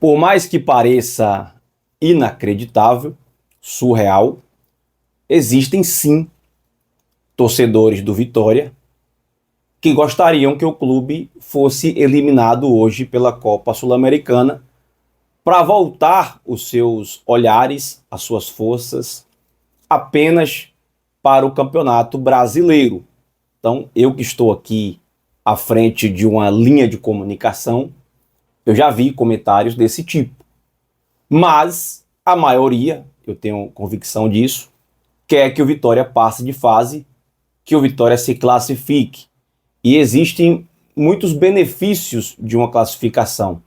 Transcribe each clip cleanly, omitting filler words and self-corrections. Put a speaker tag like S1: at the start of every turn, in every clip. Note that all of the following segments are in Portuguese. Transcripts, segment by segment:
S1: Por mais que pareça inacreditável, surreal, existem sim torcedores do Vitória que gostariam que o clube fosse eliminado hoje pela Copa Sul-Americana para voltar os seus olhares, as suas forças apenas para o Campeonato Brasileiro. Então, eu que estou aqui à frente de uma linha de comunicação, eu já vi comentários desse tipo. Mas a maioria, eu tenho convicção disso, quer que o Vitória passe de fase, que o Vitória se classifique. E existem muitos benefícios de uma classificação.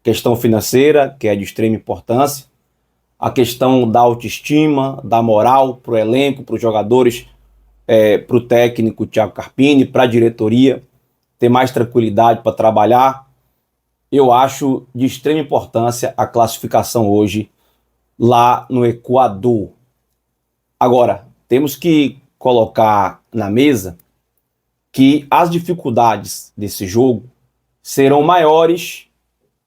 S1: Questão financeira, que é de extrema importância, a questão da autoestima, da moral para o elenco, para os jogadores, para o técnico Thiago Carpini, para a diretoria, ter mais tranquilidade para trabalhar. Eu acho de extrema importância a classificação hoje lá no Equador. Agora, temos que colocar na mesa que as dificuldades desse jogo serão maiores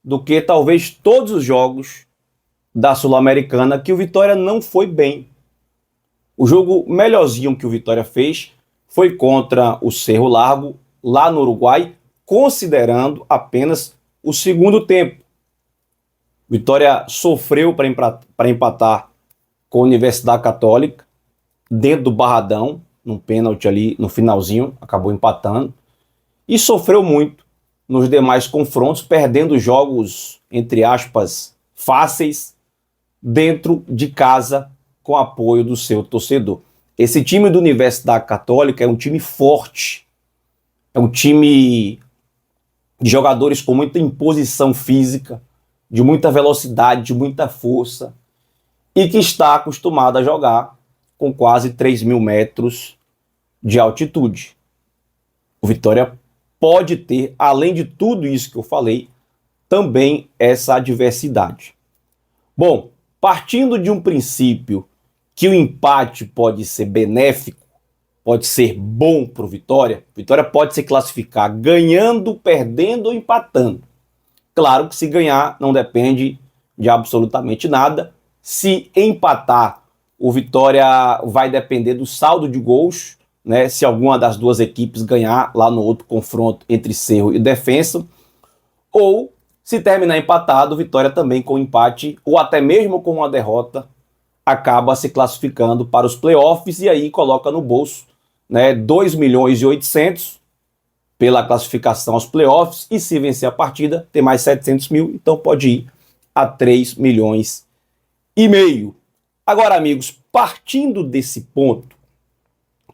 S1: do que talvez todos os jogos da Sul-Americana que o Vitória não foi bem. O jogo melhorzinho que o Vitória fez foi contra o Cerro Largo, lá no Uruguai, considerando apenas o segundo tempo. Vitória sofreu para empatar com a Universidade Católica, dentro do Barradão, num pênalti ali no finalzinho, acabou empatando, e sofreu muito nos demais confrontos, perdendo jogos, entre aspas, fáceis, dentro de casa, com apoio do seu torcedor. Esse time da Universidade Católica é um time forte, é um time de jogadores com muita imposição física, de muita velocidade, de muita força, e que está acostumado a jogar com quase 3.000 metros de altitude. O Vitória pode ter, além de tudo isso que eu falei, também essa adversidade. Bom, partindo de um princípio que o empate pode ser benéfico, pode ser bom para o Vitória, Vitória pode se classificar ganhando, perdendo ou empatando. Claro que se ganhar não depende de absolutamente nada. Se empatar, o Vitória vai depender do saldo de gols, né? Se alguma das duas equipes ganhar lá no outro confronto entre Cerro e Defensa, ou se terminar empatado, o Vitória também com empate ou até mesmo com uma derrota acaba se classificando para os playoffs e aí coloca no bolso, né, 2.800.000 pela classificação aos playoffs, e se vencer a partida tem mais 700 mil, então pode ir a 3,5 milhões. Agora, amigos, partindo desse ponto,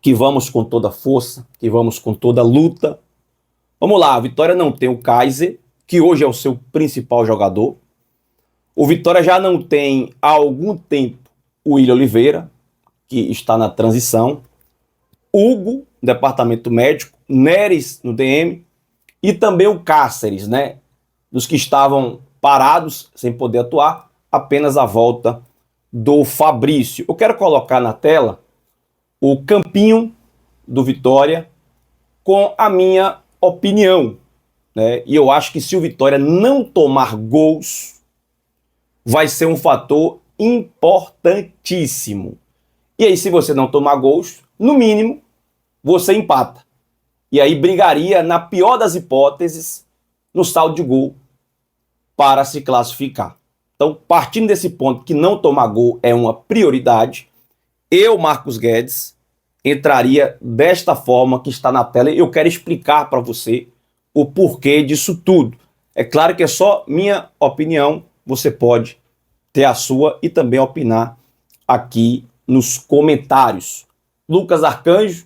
S1: que vamos com toda força, que vamos com toda luta, vamos lá, a Vitória não tem o Kaiser, que hoje é o seu principal jogador. O Vitória já não tem há algum tempo o William Oliveira, que está na transição, Hugo, departamento médico, Neres no DM, e também o Cáceres, né? Dos que estavam parados, sem poder atuar, apenas a volta do Fabrício. Eu quero colocar na tela o campinho do Vitória com a minha opinião, né? E eu acho que se o Vitória não tomar gols, vai ser um fator importantíssimo. E aí, se você não tomar gols, no mínimo, você empata. E aí brigaria, na pior das hipóteses, no saldo de gol para se classificar. Então, partindo desse ponto que não tomar gol é uma prioridade, eu, Marcos Guedes, entraria desta forma que está na tela e eu quero explicar para você o porquê disso tudo. É claro que é só minha opinião, você pode ter a sua e também opinar aqui nos comentários. Lucas Arcanjo,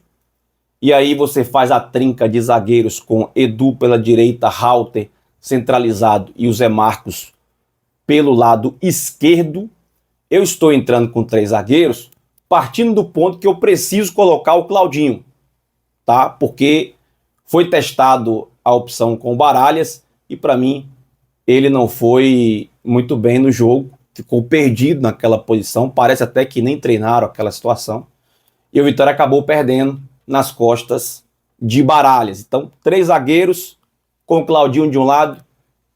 S1: e aí você faz a trinca de zagueiros com Edu pela direita, Halter centralizado e o Zé Marcos pelo lado esquerdo. Eu estou entrando com 3 zagueiros, partindo do ponto que eu preciso colocar o Claudinho, tá? Porque foi testado a opção com o Baralhas e para mim ele não foi muito bem no jogo, ficou perdido naquela posição, parece até que nem treinaram aquela situação, e o Vitória acabou perdendo nas costas de Baralhas. Então, 3 zagueiros, com o Claudinho de um lado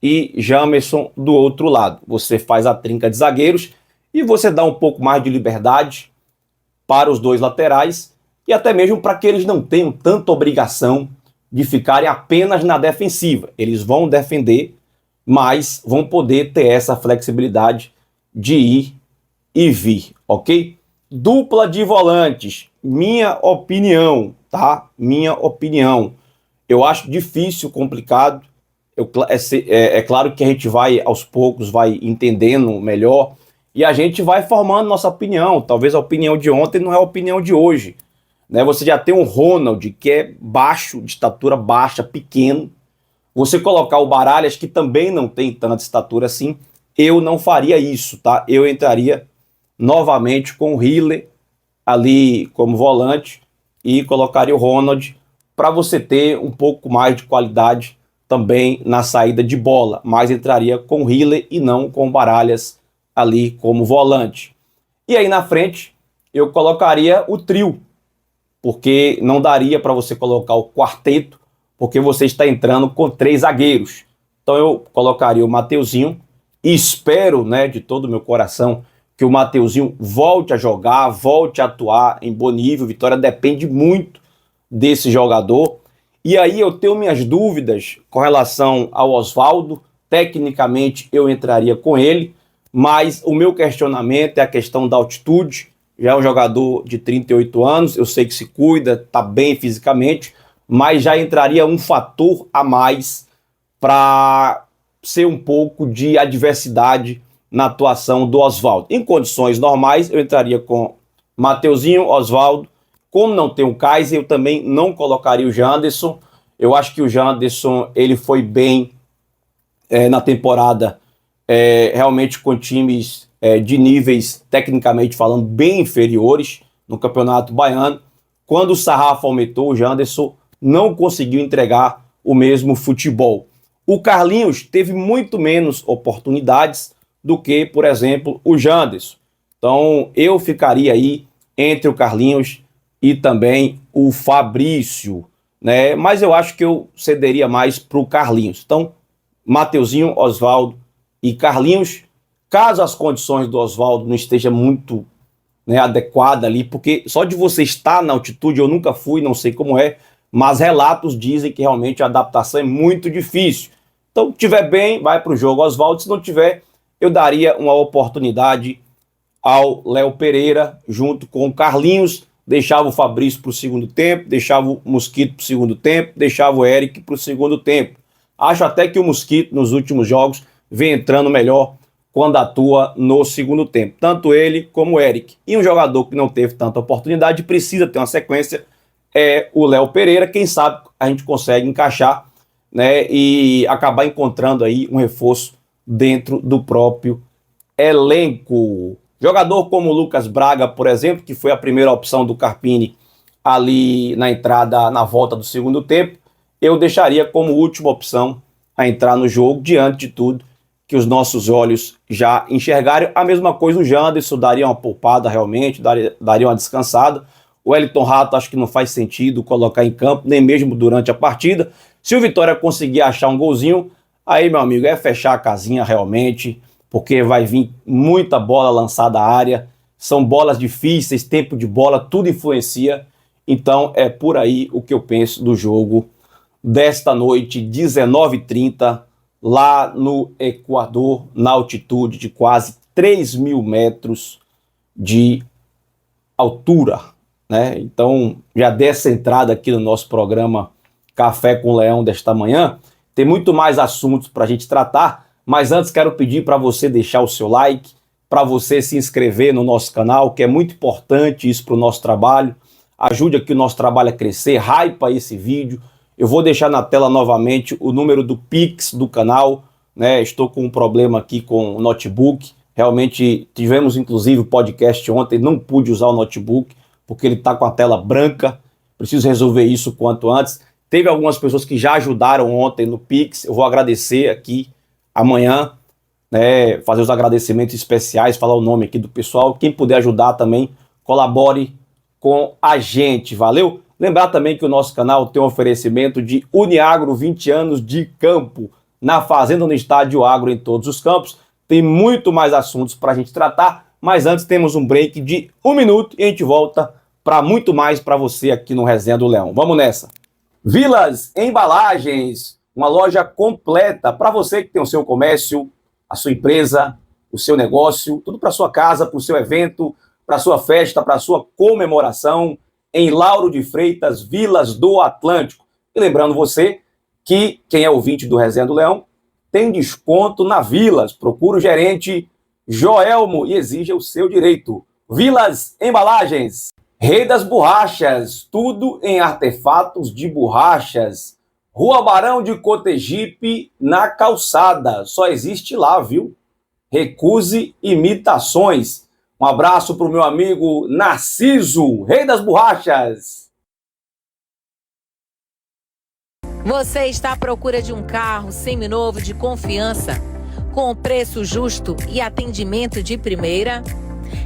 S1: e Jamerson do outro lado. Você faz a trinca de zagueiros e você dá um pouco mais de liberdade para os dois laterais e até mesmo para que eles não tenham tanta obrigação de ficarem apenas na defensiva. Eles vão defender, mas vão poder ter essa flexibilidade de ir e vir, ok? Dupla de volantes, minha opinião, tá? Minha opinião. Eu acho difícil, complicado. É claro que a gente vai, aos poucos, vai entendendo melhor e a gente vai formando nossa opinião. Talvez a opinião de ontem não é a opinião de hoje, né? Você já tem um Ronald que é baixo, de estatura baixa, pequeno. Você colocar o Baralhas, que também não tem tanta estatura assim, eu não faria isso, tá? Eu entraria novamente com o Hiller ali como volante e colocaria o Ronald para você ter um pouco mais de qualidade também na saída de bola, mas entraria com o Hiller e não com o Baralhas ali como volante. E aí na frente eu colocaria o trio, porque não daria para você colocar o quarteto, porque você está entrando com 3 zagueiros. Então eu colocaria o Mateuzinho e espero, né, de todo o meu coração, que o Mateuzinho volte a jogar, volte a atuar em bom nível. Vitória depende muito desse jogador. E aí eu tenho minhas dúvidas com relação ao Osvaldo. Tecnicamente eu entraria com ele, mas o meu questionamento é a questão da altitude. Já é um jogador de 38 anos, eu sei que se cuida, está bem fisicamente, mas já entraria um fator a mais para ser um pouco de adversidade na atuação do Osvaldo. Em condições normais, eu entraria com Mateuzinho, Osvaldo. Como não tem o Kaiser, eu também não colocaria o Janderson. Eu acho que o Janderson ele foi bem na temporada, realmente com times de níveis, tecnicamente falando, bem inferiores no Campeonato Baiano. Quando o sarrafo aumentou, o Janderson não conseguiu entregar o mesmo futebol. O Carlinhos teve muito menos oportunidades do que, por exemplo, o Janderson. Então, eu ficaria aí entre o Carlinhos e também o Fabrício, né? Mas eu acho que eu cederia mais para o Carlinhos. Então, Mateuzinho, Osvaldo e Carlinhos. Caso as condições do Osvaldo não estejam muito, né, adequadas ali, porque só de você estar na altitude, eu nunca fui, não sei como é, mas relatos dizem que realmente a adaptação é muito difícil. Então, se tiver bem, vai para o jogo Osvaldo. Se não tiver, eu daria uma oportunidade ao Léo Pereira junto com o Carlinhos, deixava o Fabrício para o segundo tempo, deixava o Mosquito para o segundo tempo, deixava o Eric para o segundo tempo. Acho até que o Mosquito nos últimos jogos vem entrando melhor quando atua no segundo tempo, tanto ele como o Eric. E um jogador que não teve tanta oportunidade, precisa ter uma sequência, é o Léo Pereira. Quem sabe a gente consegue encaixar, né, e acabar encontrando aí um reforço dentro do próprio elenco. Jogador como o Lucas Braga, por exemplo, que foi a primeira opção do Carpini ali na entrada, na volta do segundo tempo, eu deixaria como última opção a entrar no jogo, diante de tudo que os nossos olhos já enxergaram. A mesma coisa o Janderson, daria uma poupada realmente, daria uma descansada. O Wellington Rato acho que não faz sentido colocar em campo, nem mesmo durante a partida. Se o Vitória conseguir achar um golzinho, aí, meu amigo, é fechar a casinha realmente, porque vai vir muita bola lançada à área, são bolas difíceis, tempo de bola, tudo influencia. Então é por aí o que eu penso do jogo desta noite, 19h30, lá no Equador, na altitude de quase 3.000 metros de altura, né? Então, já dessa entrada aqui no nosso programa Café com Leão desta manhã, tem muito mais assuntos para a gente tratar, mas antes quero pedir para você deixar o seu like, para você se inscrever no nosso canal, que é muito importante isso para o nosso trabalho. Ajude aqui o nosso trabalho a crescer, hypa esse vídeo. Eu vou deixar na tela novamente o número do Pix do canal, né? Estou com um problema aqui com o notebook. Realmente tivemos inclusive o podcast ontem, não pude usar o notebook porque ele está com a tela branca. Preciso resolver isso quanto antes. Teve algumas pessoas que já ajudaram ontem no Pix. Eu vou agradecer aqui amanhã, né? Fazer os agradecimentos especiais, falar o nome aqui do pessoal. Quem puder ajudar também, colabore com a gente. Valeu? Lembrar também que o nosso canal tem um oferecimento de Uniagro 20 anos de campo. na Fazenda, no Estádio Agro, em todos os campos. Tem muito mais assuntos para a gente tratar, mas antes temos um break de 1 minuto e a gente volta para muito mais para você aqui no Resenha do Leão. Vamos nessa! Vilas Embalagens, uma loja completa para você que tem o seu comércio, a sua empresa, o seu negócio, tudo para sua casa, para o seu evento, para sua festa, para sua comemoração, em Lauro de Freitas, Vilas do Atlântico. E lembrando você que quem é ouvinte do Resenha do Leão tem desconto na Vilas. Procura o gerente Joelmo e exija o seu direito. Vilas Embalagens, Rei das Borrachas, tudo em artefatos de borrachas. Rua Barão de Cotegipe, na Calçada. Só existe lá, viu? Recuse imitações. Um abraço para o meu amigo Narciso, Rei das Borrachas.
S2: Você está à procura de um carro seminovo de confiança, com preço justo e atendimento de primeira?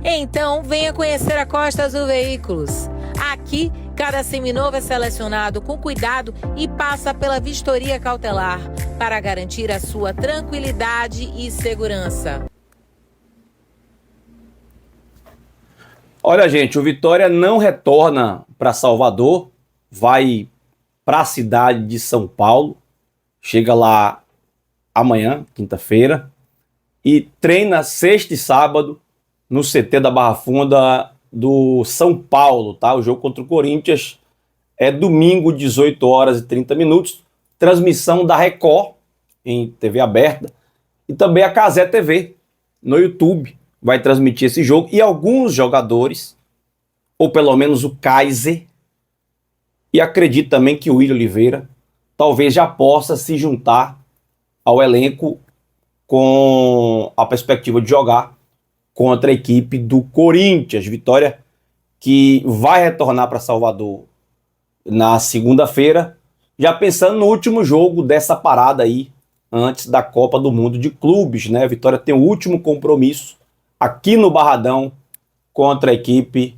S2: Então, venha conhecer a Costa Azul Veículos. Aqui, cada seminovo é selecionado com cuidado e passa pela vistoria cautelar para garantir a sua tranquilidade e segurança.
S1: Olha, gente, o Vitória não retorna para Salvador, vai para a cidade de São Paulo, chega lá amanhã, quinta-feira, e treina sexta e sábado no CT da Barra Funda do São Paulo, tá? O jogo contra o Corinthians é domingo, 18 horas e 30 minutos, transmissão da Record em TV aberta e também a Cazé TV no YouTube vai transmitir esse jogo e alguns jogadores, ou pelo menos o Kaiser, e acredito também que o Willian Oliveira talvez já possa se juntar ao elenco com a perspectiva de jogar contra a equipe do Corinthians. Vitória que vai retornar para Salvador na segunda-feira, já pensando no último jogo dessa parada aí, antes da Copa do Mundo de Clubes, né? Vitória tem o último compromisso aqui no Barradão contra a equipe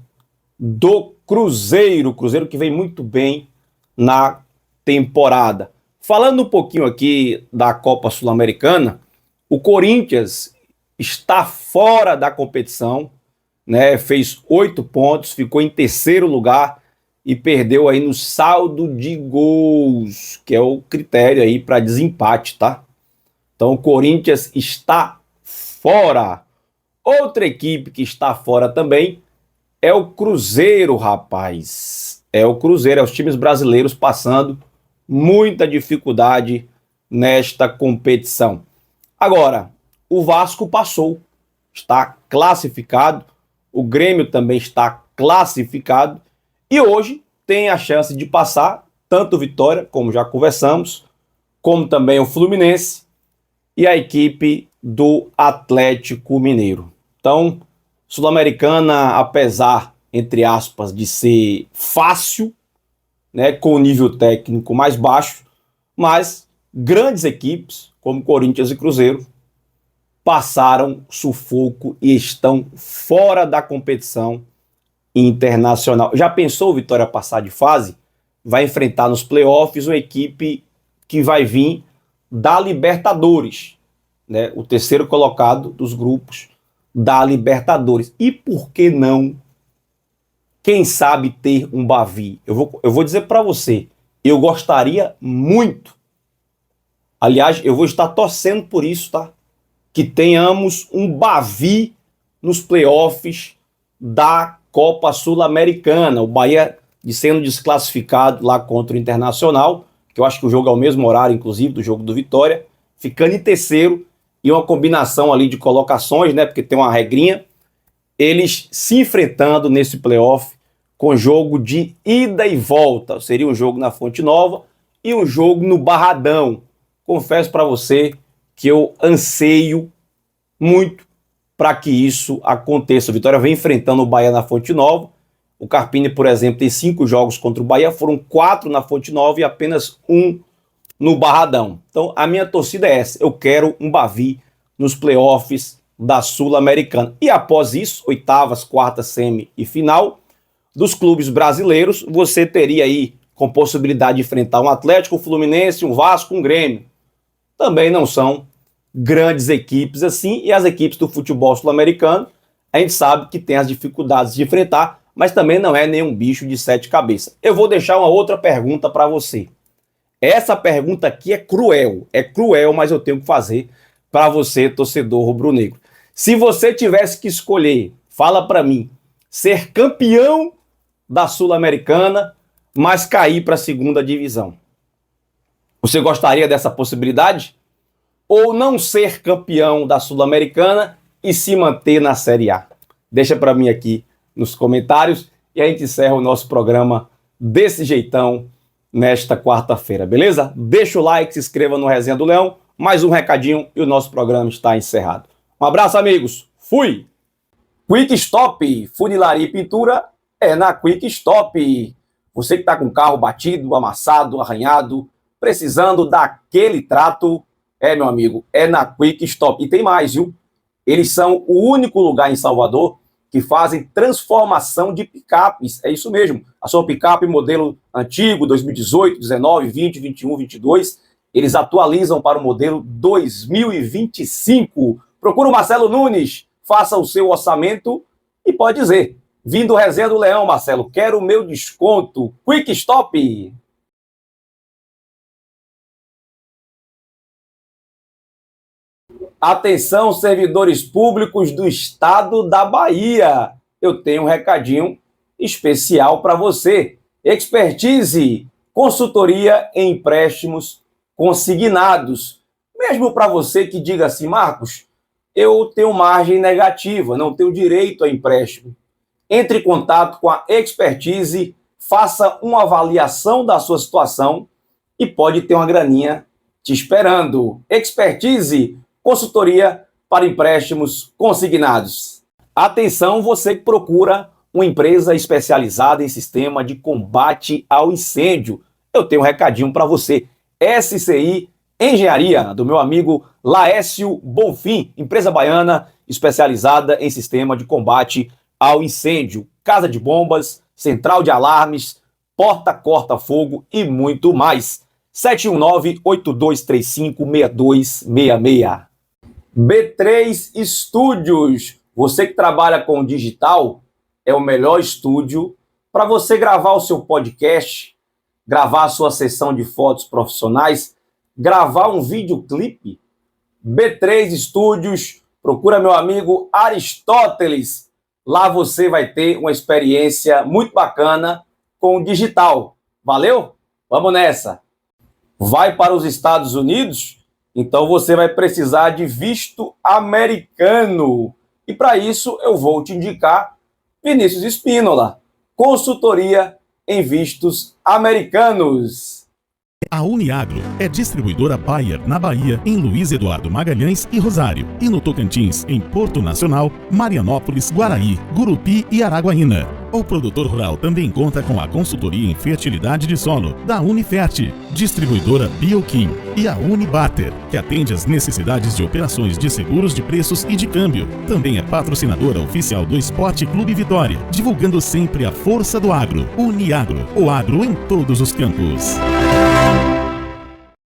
S1: do Cruzeiro. Cruzeiro que vem muito bem na temporada. Falando um pouquinho aqui da Copa Sul-Americana, o Corinthians está fora da competição, né? Fez 8 pontos, ficou em terceiro lugar e perdeu aí no saldo de gols, que é o critério aí para desempate, tá? Então o Corinthians está fora. Outra equipe que está fora também é o Cruzeiro, rapaz. É o Cruzeiro, é os times brasileiros passando muita dificuldade nesta competição. Agora, o Vasco passou, está classificado, o Grêmio também está classificado e hoje tem a chance de passar tanto o Vitória, como já conversamos, como também o Fluminense e a equipe do Atlético Mineiro. Então, Sul-Americana, apesar, entre aspas, de ser fácil, né, com o nível técnico mais baixo, mas grandes equipes, como Corinthians e Cruzeiro, passaram sufoco e estão fora da competição internacional. Já pensou o Vitória passar de fase? Vai enfrentar nos playoffs uma equipe que vai vir da Libertadores, né, o terceiro colocado dos grupos da Libertadores. E por que não, quem sabe, ter um Bavi? Eu vou dizer para você, eu gostaria muito, aliás, eu vou estar torcendo por isso, tá? Que tenhamos um Bavi nos playoffs da Copa Sul-Americana. O Bahia sendo desclassificado lá contra o Internacional, que eu acho que o jogo é o mesmo horário, inclusive, do jogo do Vitória, ficando em terceiro, e uma combinação ali de colocações, né? Porque tem uma regrinha, eles se enfrentando nesse playoff com jogo de ida e volta. Seria um jogo na Fonte Nova e um jogo no Barradão. Confesso para você que eu anseio muito para que isso aconteça. O Vitória vem enfrentando o Bahia na Fonte Nova. O Carpini, por exemplo, tem 5 jogos contra o Bahia, foram 4 na Fonte Nova e apenas 1 no Barradão. Então a minha torcida é essa, eu quero um Bavi nos playoffs da Sul-Americana. E após isso, oitavas, quartas, semi e final dos clubes brasileiros, você teria aí com possibilidade de enfrentar um Atlético, um Fluminense, um Vasco, um Grêmio. também não são grandes equipes assim, e as equipes do futebol sul-americano, a gente sabe que tem as dificuldades de enfrentar, mas também não é nenhum bicho de 7 cabeças. Eu vou deixar uma outra pergunta para você. Essa pergunta aqui é cruel, mas eu tenho que fazer para você, torcedor rubro-negro. Se você tivesse que escolher, fala para mim, ser campeão da Sul-Americana, mas cair para a segunda divisão, você gostaria dessa possibilidade? Ou não ser campeão da Sul-Americana e se manter na Série A? Deixa para mim aqui nos comentários e a gente encerra o nosso programa desse jeitão nesta quarta-feira, beleza? Deixa o like, se inscreva no Resenha do Leão, mais um recadinho e o nosso programa está encerrado. Um abraço, amigos. Fui! Quick Stop, funilaria e pintura é na Quick Stop. Você que está com o carro batido, amassado, arranhado, precisando daquele trato, meu amigo, é na Quick Stop. E tem mais, viu? Eles são o único lugar em Salvador que fazem transformação de picapes. É isso mesmo. A sua picape modelo antigo, 2018, 19, 20, 21, 22, eles atualizam para o modelo 2025. Procura o Marcelo Nunes, faça o seu orçamento e pode dizer: vindo Resenha do Leão, Marcelo, quero o meu desconto. Quick Stop. Atenção, servidores públicos do estado da Bahia. Eu tenho um recadinho especial para você. Expertise, consultoria em empréstimos consignados. Mesmo para você que diga assim: Marcos, eu tenho margem negativa, não tenho direito a empréstimo. Entre em contato com a Expertise, faça uma avaliação da sua situação e pode ter uma graninha te esperando. Expertise, consultoria para empréstimos consignados. Atenção, você que procura uma empresa especializada em sistema de combate ao incêndio. Eu tenho um recadinho para você. SCI Engenharia, do meu amigo Laécio Bonfim, empresa baiana especializada em sistema de combate ao incêndio, casa de bombas, central de alarmes, porta corta-fogo e muito mais. 719-8235-6266. B3 Estúdios, você que trabalha com digital, é o melhor estúdio para você gravar o seu podcast, gravar a sua sessão de fotos profissionais, gravar um videoclipe. B3 Estúdios, procura meu amigo Aristóteles. Lá você vai ter uma experiência muito bacana com o digital. Valeu? Vamos nessa! Vai para os Estados Unidos? Então você vai precisar de visto americano. E para isso eu vou te indicar Vinícius Espínola, consultoria em vistos americanos.
S3: A Uniagro é distribuidora Bayer na Bahia, em Luiz Eduardo Magalhães e Rosário, e no Tocantins, em Porto Nacional, Marianópolis, Guaraí, Gurupi e Araguaína. O produtor rural também conta com a consultoria em fertilidade de solo da Unifert, distribuidora Bioquim, e a Unibater, que atende às necessidades de operações de seguros de preços e de câmbio. Também é patrocinadora oficial do Esporte Clube Vitória, divulgando sempre a força do agro. Uniagro, o agro em todos os campos.